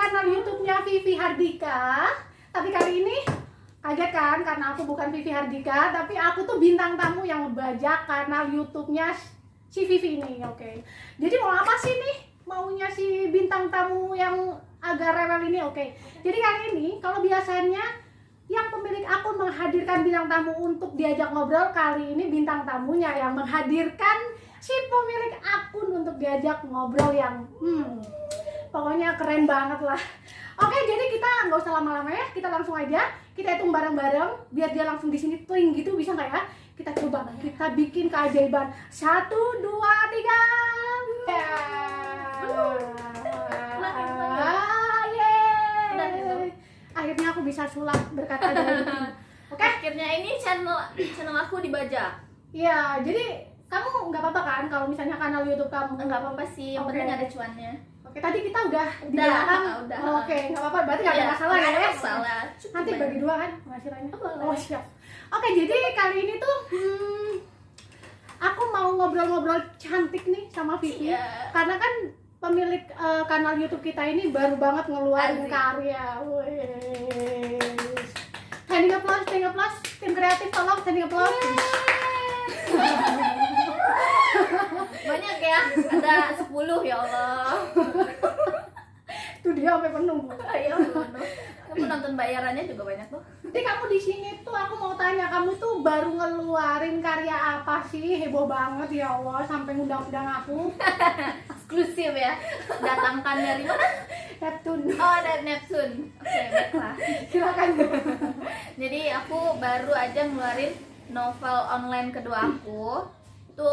kanal YouTube-nya Vivi Hardika. Tapi kali ini kaget kan karena aku bukan Vivi Hardika, tapi aku tuh bintang tamu yang ngebajak kanal YouTube-nya si Vivi ini. Oke. Jadi mau apa sih nih? Maunya si bintang tamu yang agak rewel ini. Oke. Jadi kali ini kalau biasanya yang pemilik akun menghadirkan bintang tamu untuk diajak ngobrol, kali ini bintang tamunya yang menghadirkan si pemilik akun untuk diajak ngobrol yang pokoknya keren banget lah. Oke, jadi kita nggak usah lama-lama ya, kita langsung aja kita hitung bareng-bareng biar dia langsung di sini pling gitu, bisa nggak ya? Kita coba, kita bikin keajaiban. 1, 2, 3. Akhirnya aku bisa sulap berkat ajaib. Oke, akhirnya ini channel aku dibajak. Iya, jadi kamu nggak apa-apa kan kalau misalnya kanal YouTube kamu? Nggak apa-apa sih, yang penting ada cuannya. Oke, tadi kita udah di belakang. Udah. Oke, nggak apa-apa, berarti nggak ada masalah ya? Nggak ada masalah. Nanti bagi dua kan penghasilannya. Boleh. Oh, siap. Oke, jadi kali ini tuh aku mau ngobrol-ngobrol cantik nih sama Vivi. Iya. Karena kan pemilik kanal YouTube kita ini baru banget ngeluarin Asik. karya. Wes. Standing applause, tim kreatif tolong standing applause. Banyak ya, ada 10 ya Allah. Itu dia sampai penuh. Ya Allah. Kamu nonton bayarannya juga banyak tuh. Nanti kamu di sini tuh aku mau tanya, kamu tuh baru ngeluarin karya apa sih? Heboh banget ya Allah, sampai ngundang-undang aku. Eksklusif ya. Datangkan dari mana? Neptune. Oh, dari Neptune. Oke, baiklah. Silakan. Jadi aku baru aja ngeluarin novel online kedua aku. Itu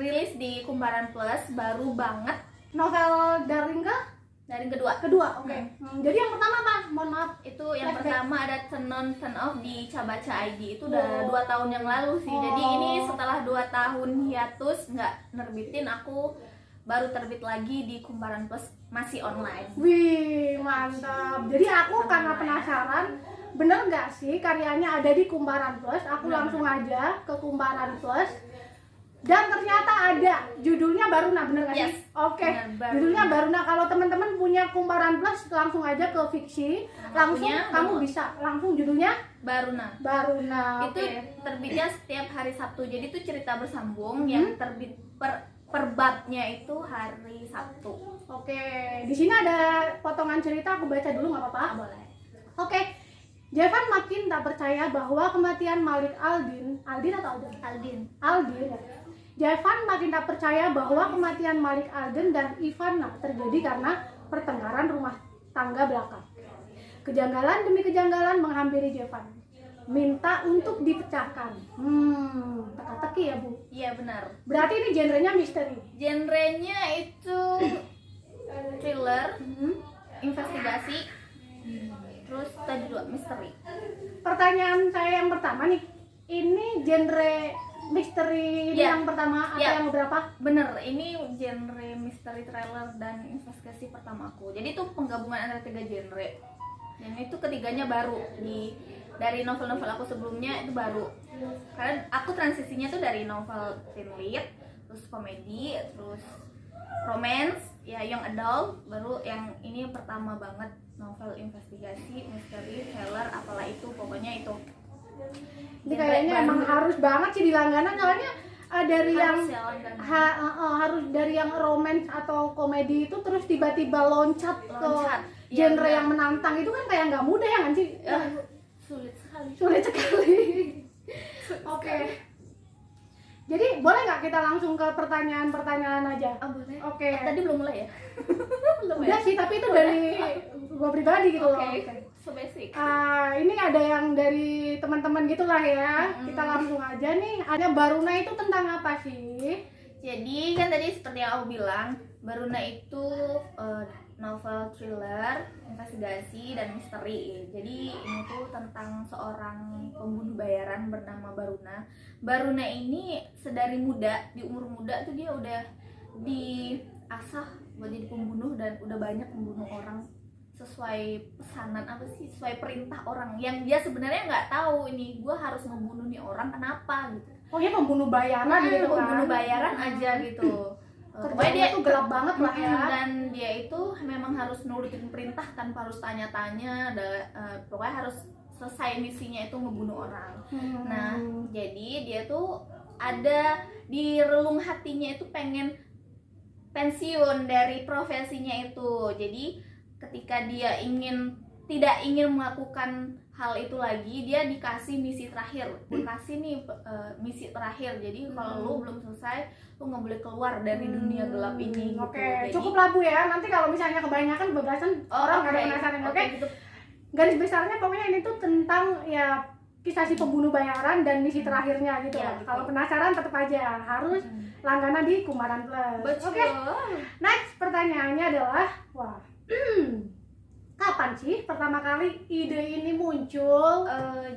rilis di Kumparan Plus, baru banget. Novel Darling kah? Dari kedua. Kedua, oke. Jadi yang pertama apa? Mohon maaf. Itu yang Flashback. pertama ada Turn On Turn Off di Cabaca ID. Itu udah 2 tahun yang lalu sih. Jadi ini setelah 2 tahun hiatus nggak nerbitin, aku baru terbit lagi di Kumparan Plus, masih online. Wih, mantap. Jadi aku karena penasaran, bener nggak sih karyanya ada di Kumparan Plus? Aku langsung aja ke Kumparan Plus. Dan ternyata ada judulnya Baruna, bener nggak sih? Yes, Oke, bener, Baruna. judulnya Baruna. Kalau teman-teman punya Kumparan Plus, langsung aja ke fiksi, langsung punya, kamu download. bisa langsung judulnya Baruna. Baruna. Itu Oke. terbitnya setiap hari Sabtu. Jadi itu cerita bersambung yang terbit per babnya itu hari Sabtu. Oke, di sini ada potongan cerita, aku baca dulu nggak apa-apa? Boleh. Oke, Jevan makin tak percaya bahwa kematian Malik Aldin atau Aldin? Aldin. Jevan makin tak percaya bahwa kematian Malik Aldin dan Ivana terjadi karena pertengkaran rumah tangga belaka. Kejanggalan demi kejanggalan menghampiri Jevan, minta untuk dipecahkan. Teka-teki ya Bu. Iya benar. Berarti ini genrenya misteri. Genrenya itu thriller, investigasi, terus tadi 2 misteri. Pertanyaan saya yang pertama nih, ini genre misteri ini Ya. yang pertama atau Ya. yang berapa? Bener, ini genre misteri, thriller, dan investigasi pertamaku. Jadi itu penggabungan antara 3 genre. Dan itu ketiganya baru dari novel-novel aku sebelumnya, itu baru. Karena aku transisinya tuh dari novel teen lead, terus komedi, terus romance, ya young adult, baru yang ini yang pertama banget novel investigasi, misteri, thriller, apalah itu, pokoknya itu. Ini kayaknya emang harus banget sih di langganan, soalnya dari yang Harus ya, langganan. harus dari yang romance atau komedi itu terus tiba-tiba loncat ke Loncat. Iya, genre benar. yang menantang itu kan kayak nggak mudah ya kan sih? Sulit sekali. Sulit sekali. Oke. Jadi boleh nggak kita langsung ke pertanyaan-pertanyaan aja? Oh, boleh. Oke. Tadi belum mulai ya? Belum Udah sih, tapi itu dari gua pribadi gitu loh. Oke. So basic. Ini ada yang dari teman-teman gitulah ya. Kita langsung aja nih. Ada Baruna itu tentang apa sih? Jadi kan tadi seperti yang aku bilang, Baruna itu novel thriller, investigasi, dan misteri. Jadi ini tuh tentang seorang pembunuh bayaran bernama Baruna. Baruna ini sedari muda, di umur muda tuh dia udah diasah buat jadi pembunuh dan udah banyak membunuh orang sesuai pesanan sesuai perintah orang yang dia sebenarnya nggak tahu ini gue harus membunuh nih orang kenapa gitu. Pokoknya pembunuh bayaran gitu kan. Pembunuh bayaran aja gitu. Pokoknya Kerjanya tuh gelap banget lah ya. Dan dia itu memang emang harus nurutin perintah tanpa harus tanya-tanya, pokoknya harus selesai misinya itu ngebunuh orang. Nah, jadi dia tuh ada di relung hatinya itu pengen pensiun dari profesinya itu. Jadi ketika dia tidak ingin melakukan hal itu lagi, dia dikasih misi terakhir. Dikasih nih misi terakhir. Jadi kalau lu belum selesai, lu nggak boleh keluar dari dunia gelap ini. Oke, Jadi, cukup lah Bu ya. Nanti kalau misalnya kebanyakan bebasan orang nggak ada penasaran. Oke. gitu. Garis besarnya pokoknya ini tuh tentang ya kisah si pembunuh bayaran dan misi terakhirnya gitu. Ya, Kalau penasaran tetap aja harus langganan di Kumaran Plus. Betul. Oke. Next pertanyaannya adalah, wah, kapan sih pertama kali ide ini muncul?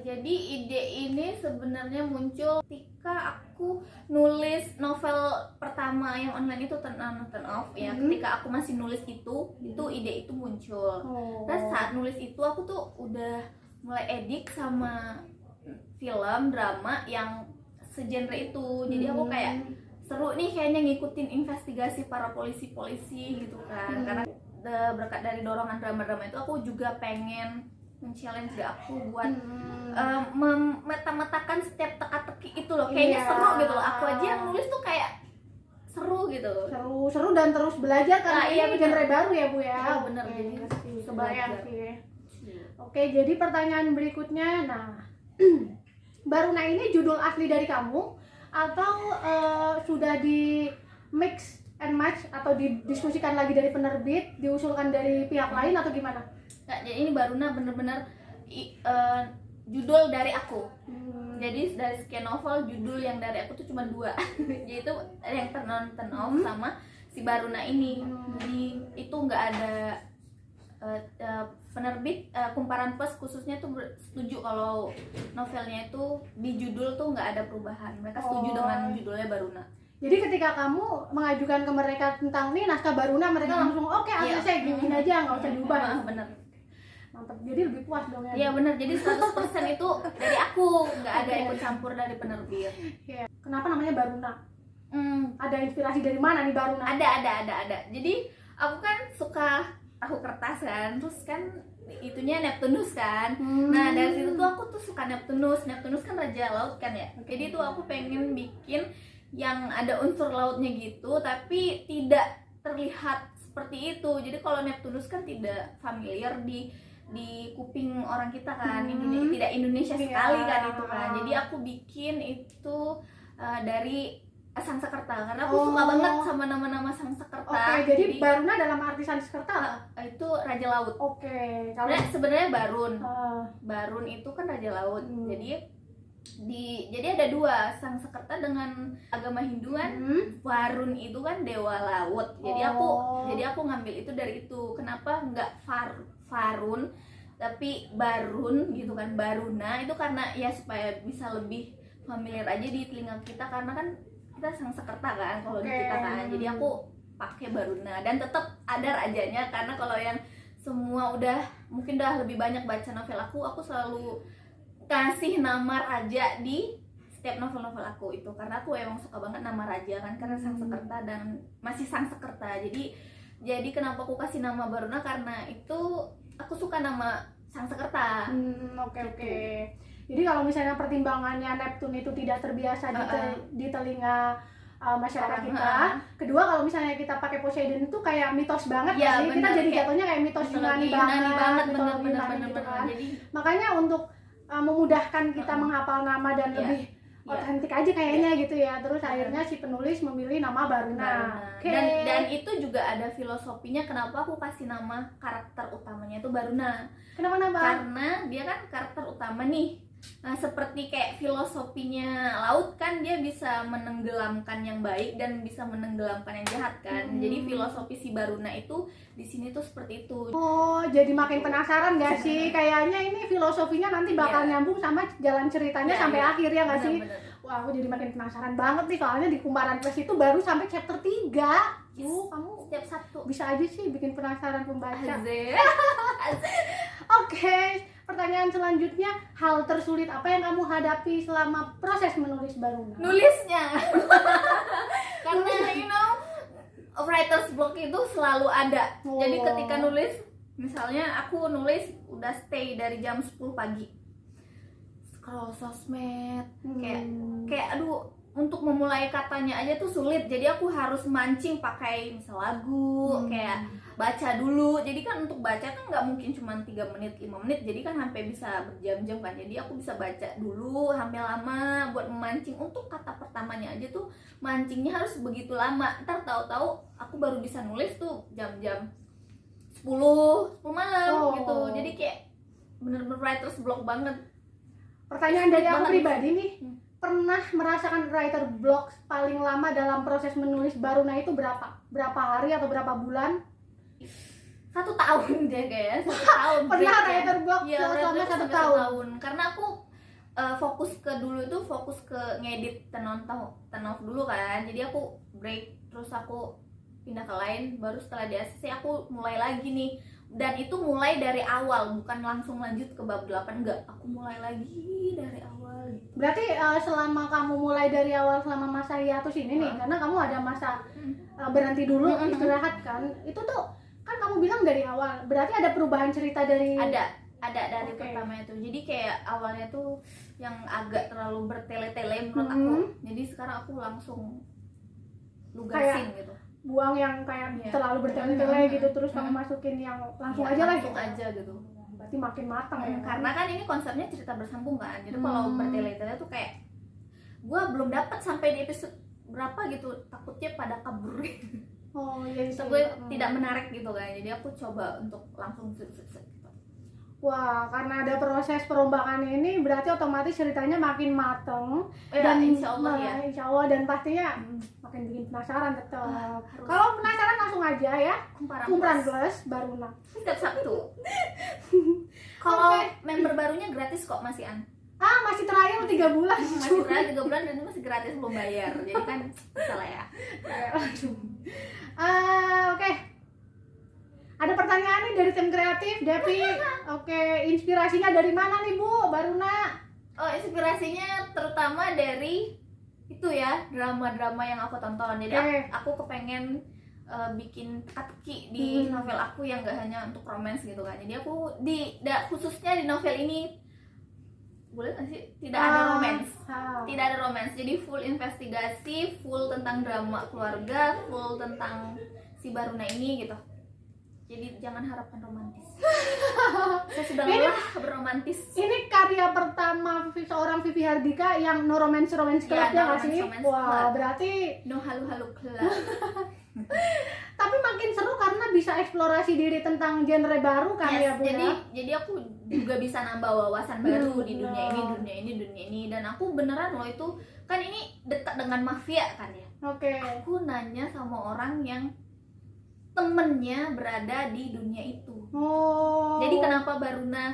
Jadi ide ini sebenarnya muncul ketika aku nulis novel pertama yang online itu Turn On Turn Off ya. Ketika aku masih nulis itu ide itu muncul. Terus saat nulis itu aku tuh udah mulai edik sama film drama yang segenre itu. Jadi aku kayak seru nih kayaknya ngikutin investigasi para polisi-polisi gitu kan. Karena berkat dari dorongan drama-drama itu aku juga pengen men-challenge aku buat memeta-metakan setiap teka-teki itu loh. Kayaknya seru gitu loh. Aku aja yang nulis tuh kayak seru gitu. Seru dan terus belajar karena Iya, ini genre baru ya Bu ya. Iya bener, Oke, jadi kebayang belajar. sih. Oke, jadi pertanyaan berikutnya, nah Baruna ini judul asli dari kamu atau sudah di mix and match atau didiskusikan lagi dari penerbit, diusulkan dari pihak lain atau gimana? Nah, jadi ini Baruna bener-bener judul dari aku. Jadi dari sekian novel judul yang dari aku tuh cuma 2. Yaitu yang Turn On Turn Off sama si Baruna ini. Jadi itu nggak ada penerbit Kumparan Plus khususnya tuh setuju kalau novelnya itu di judul tuh nggak ada perubahan. Mereka setuju dengan judulnya Baruna. Jadi ketika kamu mengajukan ke mereka tentang nih naskah Baruna, mereka langsung oke, asli saya gini aja, nggak usah diubah. Bener. Mantap, jadi lebih puas dong ya. Iya bener, jadi 100% itu dari aku, nggak ada ikut campur dari penerbit. Ya. Kenapa namanya Baruna? Ada inspirasi dari mana nih Baruna? Ada. Jadi aku kan suka tahu kertas kan, terus kan itunya Neptunus kan. Nah dari situ tuh aku tuh suka Neptunus kan raja laut kan ya. Jadi tuh aku pengen bikin yang ada unsur lautnya gitu, tapi tidak terlihat seperti itu. Jadi kalau Neptunus kan tidak familiar di kuping orang kita kan, tidak Indonesia sekali kan itu kan. Jadi aku bikin itu dari Sangsekerta karena aku suka banget sama nama-nama Sangsekerta. Oke, jadi Baruna dalam arti Sangsekerta itu raja laut. Oke, kalau sebenarnya Barun itu kan raja laut. Jadi ada 2, Sangsekerta dengan agama Hindu kan, Varun itu kan dewa laut. Jadi aku ngambil itu dari itu. Kenapa nggak Varun tapi Barun gitu kan, Baruna itu karena ya supaya bisa lebih familiar aja di telinga kita karena kan kita Sangsekerta kan kalau di kita kan. Jadi aku pakai Baruna dan tetap ada rajanya karena kalau yang semua mungkin udah lebih banyak baca novel aku selalu kasih nama raja di setiap novel-novel aku itu karena aku emang suka banget nama raja kan karena Sangsekerta dan masih Sangsekerta. Jadi kenapa aku kasih nama Baruna karena itu aku suka nama Sangsekerta. Oke. Jadi kalau misalnya pertimbangannya Neptun itu tidak terbiasa di telinga masyarakat kita. Kedua kalau misalnya kita pakai Poseidon itu kayak mitos banget ya, sih. Kita jadi jatuhnya kayak mitos Yunani banget, bener. Jadi makanya untuk memudahkan kita menghafal nama dan lebih otentik aja kayaknya gitu ya. Terus akhirnya si penulis memilih nama Baruna. Dan itu juga ada filosofinya kenapa aku kasih nama karakter utamanya itu Baruna. Kenapa? Karena dia kan karakter utama nih. Nah, seperti kayak filosofinya laut kan dia bisa menenggelamkan yang baik dan bisa menenggelamkan yang jahat kan. Jadi filosofi si Baruna itu di sini tuh seperti itu. Oh, jadi makin penasaran gak sih? Kayaknya ini filosofinya nanti bakal nyambung sama jalan ceritanya sampai akhir ya gak sih? Wah, aku jadi makin penasaran banget nih soalnya di Kumparan Plus itu baru sampai chapter 3. Kamu setiap Sabtu bisa aja sih bikin penasaran pembaca. Azek. Oke, pertanyaan selanjutnya, hal tersulit apa yang kamu hadapi selama proses menulis Baruna? Nulisnya. Karena writer's block itu selalu ada. Oh. Jadi ketika nulis, misalnya aku nulis udah stay dari jam 10 pagi, scroll sosmed, kayak aduh, untuk memulai katanya aja tuh sulit. Jadi aku harus mancing pakai misal lagu, kayak baca dulu. Jadi kan untuk baca kan nggak mungkin cuma 3 menit 5 menit, jadi kan sampai bisa berjam-jam kan. Jadi aku bisa baca dulu sampai lama buat memancing. Untuk kata pertamanya aja tuh mancingnya harus begitu lama. Ntar tahu-tahu aku baru bisa nulis tuh jam-jam 10 malam gitu. Jadi kayak bener-bener writer's block banget. Pertanyaan dari aku banget. pribadi nih, pernah merasakan writer block paling lama dalam proses menulis Baruna itu berapa? Berapa hari atau berapa bulan? 1 tahun deh kayaknya, 1 tahun. Pernah break ya. writer block Iya, selama writer 1 sampai tahun. Karena aku fokus ke dulu itu fokus ke ngedit tenor dulu kan. Jadi aku break, terus aku pindah ke lain, baru setelah di ACC aku mulai lagi nih. Dan itu mulai dari awal, bukan langsung lanjut ke bab 8, enggak. Aku mulai lagi dari awal. Berarti selama kamu mulai dari awal, selama masa hiatus ini nih, karena kamu ada masa berhenti dulu, istirahat kan, itu tuh kan kamu bilang dari awal, berarti ada perubahan cerita dari... Ada dari pertama itu. Jadi kayak awalnya tuh yang agak terlalu bertele-tele menurut aku. Jadi sekarang aku langsung lugasin gitu. Buang yang kayak terlalu bertele-tele gitu, terus kamu masukin yang langsung aja lah gitu. Langsung aja gitu. Berarti makin matang ya. Karena kan ini konsepnya cerita bersambung kan. Jadi kalau bertele-tele tuh kayak gua belum dapat sampai di episode berapa gitu, takutnya pada kabur. Oh iya, So, gue tidak menarik gitu kan. Jadi aku coba untuk langsung set gitu. Wah, karena ada proses perombakan ini berarti otomatis ceritanya makin mateng Dan insya Allah ya. Insya Allah, dan pastinya makin bikin penasaran tetap. Kalau penasaran langsung aja ya, Kumparan Plus Baruna setiap Sabtu. Kalau member barunya gratis kok, masih masih trial 3 bulan. Masih trial 3 bulan dan itu masih gratis, belum bayar. Jadi kan salah ya. Oke. Ada pertanyaan nih dari tim kreatif, Devi. Oke, inspirasinya dari mana nih Bu, Baruna? Oh, inspirasinya terutama dari itu ya, drama-drama yang aku tonton. Jadi aku kepengen bikin teka-teki di novel aku yang gak hanya untuk romance gitu kan. Jadi aku khususnya di novel ini, boleh gak sih? Tidak ada romance. Tidak ada romance. Jadi full investigasi, full tentang drama keluarga, full tentang si Baruna ini gitu. Jadi jangan harapkan romantis. Saya sudah lelah berromantis. Ini karya pertama seorang Vivi Hardika yang no romance club ya nggak sih? Wah, berarti no halu-halu club. Tapi makin seru karena bisa eksplorasi diri tentang genre baru kan ya Bu. Jadi aku juga bisa nambah wawasan baru di dunia ini. Dan aku beneran loh, itu kan ini dekat dengan mafia kan ya. Oke. Aku nanya sama orang yang temennya berada di dunia itu. Jadi kenapa Baruna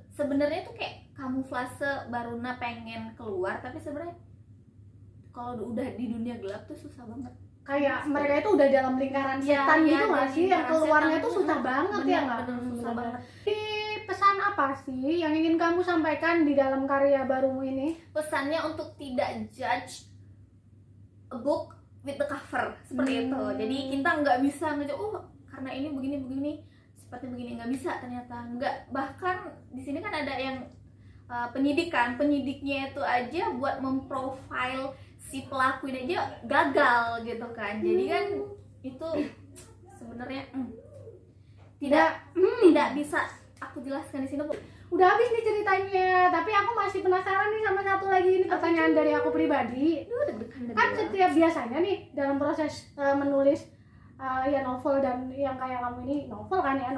sebenarnya tuh kayak kamuflase Baruna pengen keluar, tapi sebenarnya kalau udah di dunia gelap tuh susah banget. Kayak mereka itu udah dalam lingkaran setan gitu nggak sih? Yang keluarnya tuh susah banget ya nggak? Susah banget. Pesan apa sih yang ingin kamu sampaikan di dalam karya barumu ini? Pesannya untuk tidak judge a book with the cover seperti itu. Jadi kita nggak bisa ngejauh, karena ini begini seperti begini, nggak bisa ternyata. Nggak, bahkan di sini kan ada yang penyidiknya itu aja buat memprofile si pelaku ini aja gagal gitu kan. Jadi kan itu sebenarnya tidak bisa aku jelaskan di sini. Udah habis nih ceritanya, tapi aku masih penasaran nih sama satu lagi ini pertanyaan dari aku pribadi. Kan setiap biasanya nih dalam proses menulis ya novel, dan yang kayak kamu ini novel kan ya,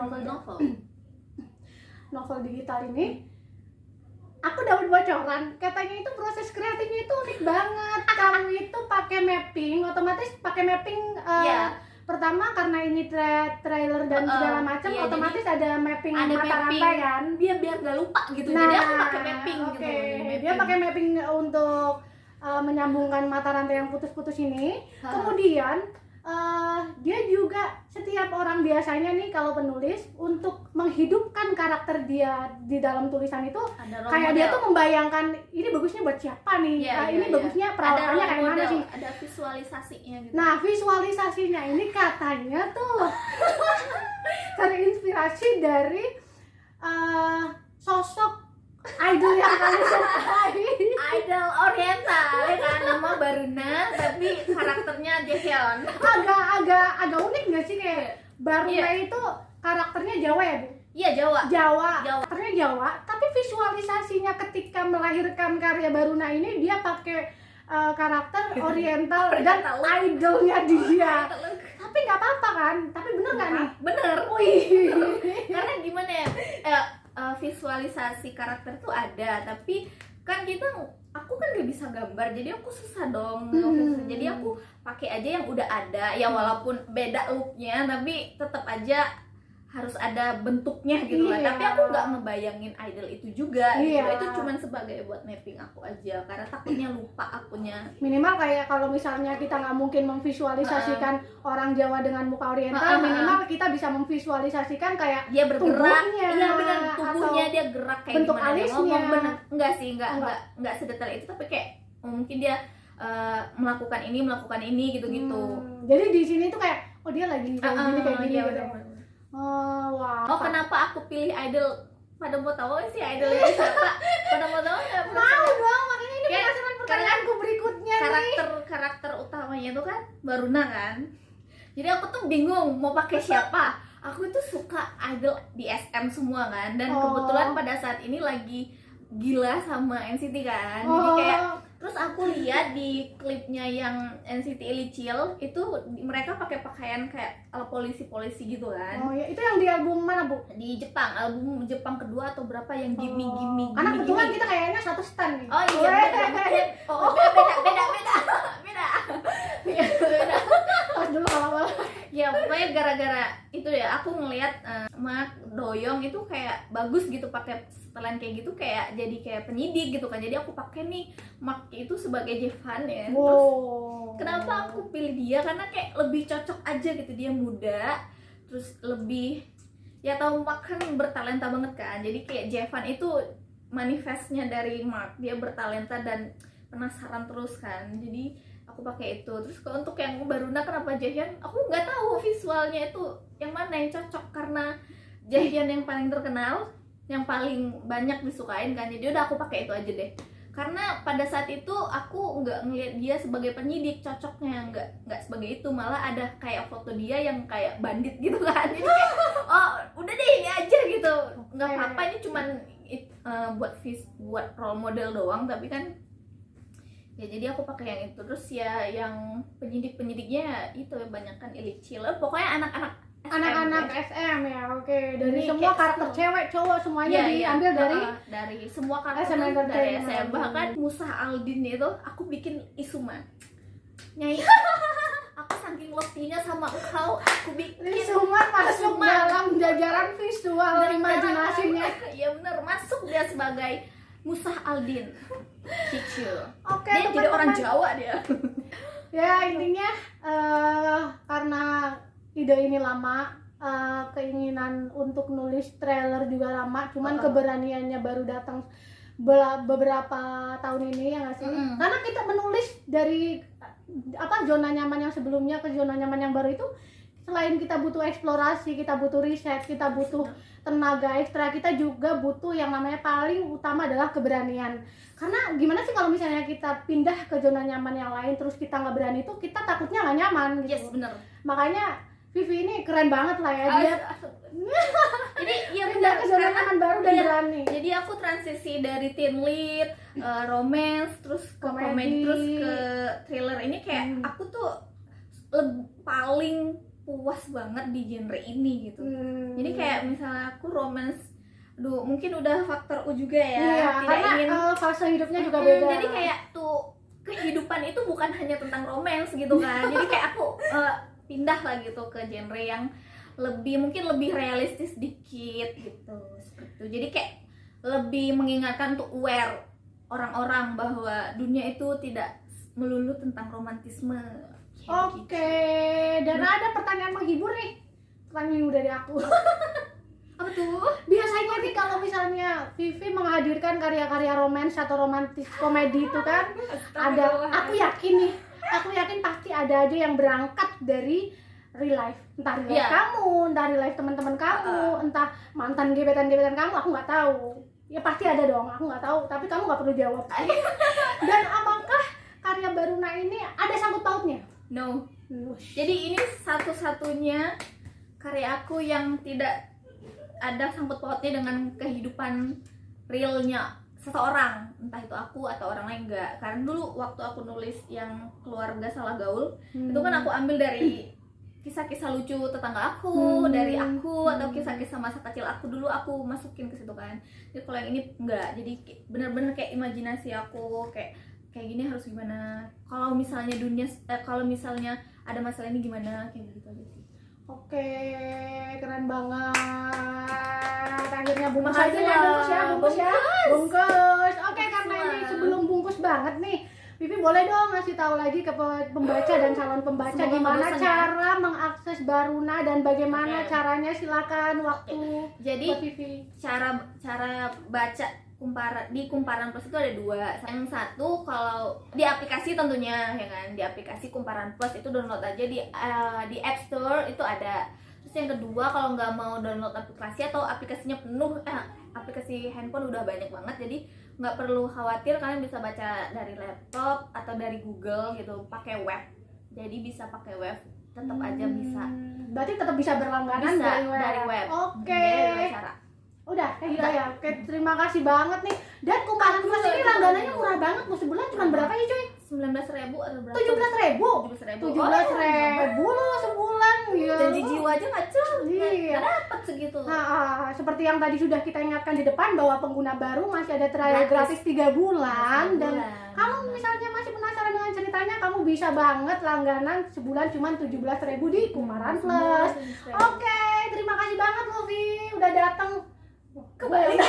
novel digital ini, aku dapat bocoran katanya itu proses kreatifnya itu unik banget. Kamu itu pakai mapping, otomatis pakai mapping pertama karena ini trailer dan segala macam, otomatis ada mapping mata rantai kan, biar gak lupa gitu. Jadi aku pakai mapping gitu. Dia pakai mapping untuk menyambungkan mata rantai yang putus-putus ini. Kemudian dia juga setiap orang biasanya nih kalau penulis untuk menghidupkan karakter dia di dalam tulisan itu Ada role kayak model. dia tuh membayangkan ini bagusnya buat siapa nih, Iya, ini iya. bagusnya Ada perawakannya role kayak mana model, sih. ada visualisasinya gitu. Nah, visualisasinya ini katanya tuh terinspirasi dari sosok idol yang kalian sukai. Idol oriental ya kan, nama Baruna tapi karakternya Jaehyun. Agak unik nggak sih, kayak Baruna Iya. itu karakternya Jawa ya, Bu? Iya, Jawa. Jawa, Jawa. karakternya Jawa, tapi visualisasinya ketika melahirkan karya Baruna ini dia pakai karakter oriental dan Oriental. idolnya dia. Tapi nggak apa-apa kan? Tapi bener nggak nih? Bener. Wih. Karena gimana ya, visualisasi karakter tuh ada, tapi kan aku kan gak bisa gambar, jadi aku susah dong. Jadi aku pakai aja yang udah ada, ya walaupun beda looknya, tapi tetap aja harus ada bentuknya gitu lah. Iya. Tapi aku nggak ngebayangin idol itu juga gitu. Iya. Itu cuman sebagai buat mapping aku aja, karena takutnya lupa akunya. Minimal kayak kalau misalnya kita nggak mungkin memvisualisasikan orang Jawa dengan muka oriental, minimal kita bisa memvisualisasikan kayak Dia bergerak, tubuhnya, iya benar, tubuhnya atau dia gerak kayak bentuk gimana dia alisnya. ngomong, bener. Enggak sih, Enggak. enggak sedetail itu, tapi kayak mungkin dia melakukan ini gitu-gitu. Jadi di sini tuh kayak oh dia lagi kayak gini kayak gini iya, gitu. bener. Wah. Oh, kenapa aku pilih idol? Pada mau tahu sih idol ini siapa? Pada mau tahu nggak? Mau dong, makanya ini Kayak- penasaran pertanyaanku berikutnya nih. Karakter utamanya itu kan Baruna kan. Jadi aku tuh bingung mau pakai siapa. Aku itu suka idol di SM semua kan, dan Oh. kebetulan pada saat ini lagi gila sama NCT kan. Jadi kayak terus aku lihat di klipnya yang NCT Illichil itu mereka pakai pakaian kayak ala polisi-polisi gitu kan. Oh ya, itu yang di album mana, Bu? Di Jepang, album Jepang kedua atau berapa yang Gimme Gimme Karena Gimme, kebetulan Gimme. kita kayaknya satu stand nih. Oh iya, beda. Oh, beda. Pas dulu kalau Ya pokoknya gara-gara itu ya aku ngelihat Mark Doyoung itu kayak bagus gitu pakai setelan kayak gitu, kayak jadi kayak penyidik gitu kan. Jadi aku pakai nih Mark itu sebagai Jevan ya. Terus kenapa aku pilih dia, karena kayak lebih cocok aja gitu, dia muda, terus lebih ya tahu Mark kan bertalenta banget kan. Jadi kayak Jevan itu manifestnya dari Mark, dia bertalenta dan penasaran terus kan. Jadi aku pakai itu. Terus kalau untuk yang Baruna kenapa Jaehyun, aku nggak tahu visualnya itu yang mana yang cocok, karena Jaehyun yang paling terkenal, yang paling banyak disukain kan. Jadi udah aku pakai itu aja deh. Karena pada saat itu aku nggak ngeliat dia sebagai penyidik, cocoknya nggak sebagai itu, malah ada kayak foto dia yang kayak bandit gitu kan. Jadi kayak, oh udah deh ini aja gitu, nggak apa-apa, ini cuman buat role model doang, tapi kan ya jadi aku pakai yang itu. Terus ya yang penyidiknya itu banyakan Illichil, pokoknya anak-anak SM ya. Oke, dari Ini semua kayak karakter seru. cewek cowok semuanya diambil dari semua karakter SM dari Entertainment. SM. Bahkan Musa Aldin itu aku bikin Isuma Nyai. Aku saking love-nya sama engkau, aku bikin semua masuk Semua. dalam jajaran visual imajinasinya. Ya bener, masuk dia sebagai Musa Aldin Cicu. Oke, Dia jadi orang teman-teman. Jawa dia. Ya intinya karena ide ini lama, keinginan untuk nulis trailer juga lama, cuman keberaniannya baru datang beberapa tahun ini ya nggak sih? Karena kita menulis dari zona nyaman yang sebelumnya ke zona nyaman yang baru itu, selain kita butuh eksplorasi, kita butuh riset, kita butuh tenaga ekstra, kita juga butuh yang namanya paling utama adalah keberanian. Karena gimana sih kalau misalnya kita pindah ke zona nyaman yang lain terus kita nggak berani, itu kita takutnya nggak nyaman gitu. Yes, bener. Makanya Vivi ini keren banget lah ya, dia Jadi ya pindah bener, ke zona karena nyaman baru dan iya, berani. jadi aku transisi dari teen lead, romance, terus ke komedi, terus ke thriller. Ini kayak aku tuh paling puas banget di genre ini gitu. Jadi kayak misalnya aku romance, aduh mungkin udah faktor U juga ya, iya, tidak karena ingin fase hidupnya juga beda. jadi kayak tuh kehidupan itu bukan hanya tentang romance gitu kan. Jadi kayak aku pindah lah gitu ke genre yang mungkin lebih realistis dikit gitu, seperti itu. Jadi kayak lebih mengingatkan untuk aware orang-orang bahwa dunia itu tidak melulu tentang romantisme. Oke, dan ada pertanyaan menghibur nih. Pertanyaan dari aku. Apa tuh? Biasanya nih kalau misalnya Vivi menghadirkan karya-karya romans atau romantis komedi itu kan ada, aku yakin pasti ada aja yang berangkat dari real life, entah real life kamu, entah real life teman-teman kamu, entah mantan gebetan kamu, aku nggak tahu. Ya pasti ada dong, aku nggak tahu, tapi kamu nggak perlu jawab. Dan apakah karya Baruna ini ada sangkut pautnya? No. Jadi ini satu-satunya karya aku yang tidak ada sangkut pautnya dengan kehidupan realnya seseorang, entah itu aku atau orang lain, enggak. Karena dulu waktu aku nulis yang keluarga salah gaul, itu kan aku ambil dari kisah-kisah lucu tetangga aku, dari aku, atau kisah-kisah masa kecil aku dulu aku masukin ke situ kan. Jadi kalau yang ini enggak, jadi benar-benar kayak imajinasi aku, kayak gini harus gimana, kalau misalnya kalau misalnya ada masalah ini gimana, kayak gitu aja sih. Oke, keren banget. Akhirnya bungkus Makasih aja ya, bungkus ya. Bungkus. Oke, karena ini sebelum bungkus banget nih, Vivi boleh dong ngasih tahu lagi ke pembaca dan calon pembaca gimana cara mengakses Baruna dan bagaimana caranya, silakan waktu. Jadi buat Vivi. cara baca di Kumparan Plus itu ada dua. Yang satu kalau di aplikasi tentunya ya kan, di aplikasi Kumparan Plus itu download aja di App Store itu ada. Terus yang kedua kalau nggak mau download aplikasi atau aplikasinya penuh, aplikasi handphone udah banyak banget, jadi nggak perlu khawatir, kalian bisa baca dari laptop atau dari Google gitu, pakai web. Jadi bisa pakai web, tetap aja bisa. Berarti tetap bisa berlangganan Bisa dari web. Oke. Dari cara. Udah, gila ya. Oke, terima kasih banget nih. Dan Kumparan Plus ini langganannya murah banget loh, sebulan cuma berapa ya cuy? 19.000 atau berapa? 17.000. 17.000 loh sebulan. Iya. Janji jiwa aja ngacung. Iya. Dapat segitu. Seperti yang tadi sudah kita ingatkan di depan bahwa pengguna baru masih ada trial gratis 3 bulan. Dan kalau misalnya masih penasaran dengan ceritanya, kamu bisa banget langganan sebulan cuma 17.000 di Kumparan Plus. Oke, terima kasih banget Lovi udah datang. Kebalik.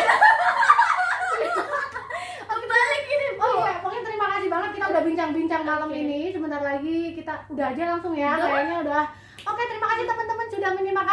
Kebalik ini. Oh iya, pokoknya terima kasih banget, kita udah bincang-bincang malam ini. Sebentar lagi kita udah aja langsung ya, kayaknya udah. Oke, terima kasih teman-teman sudah menyimak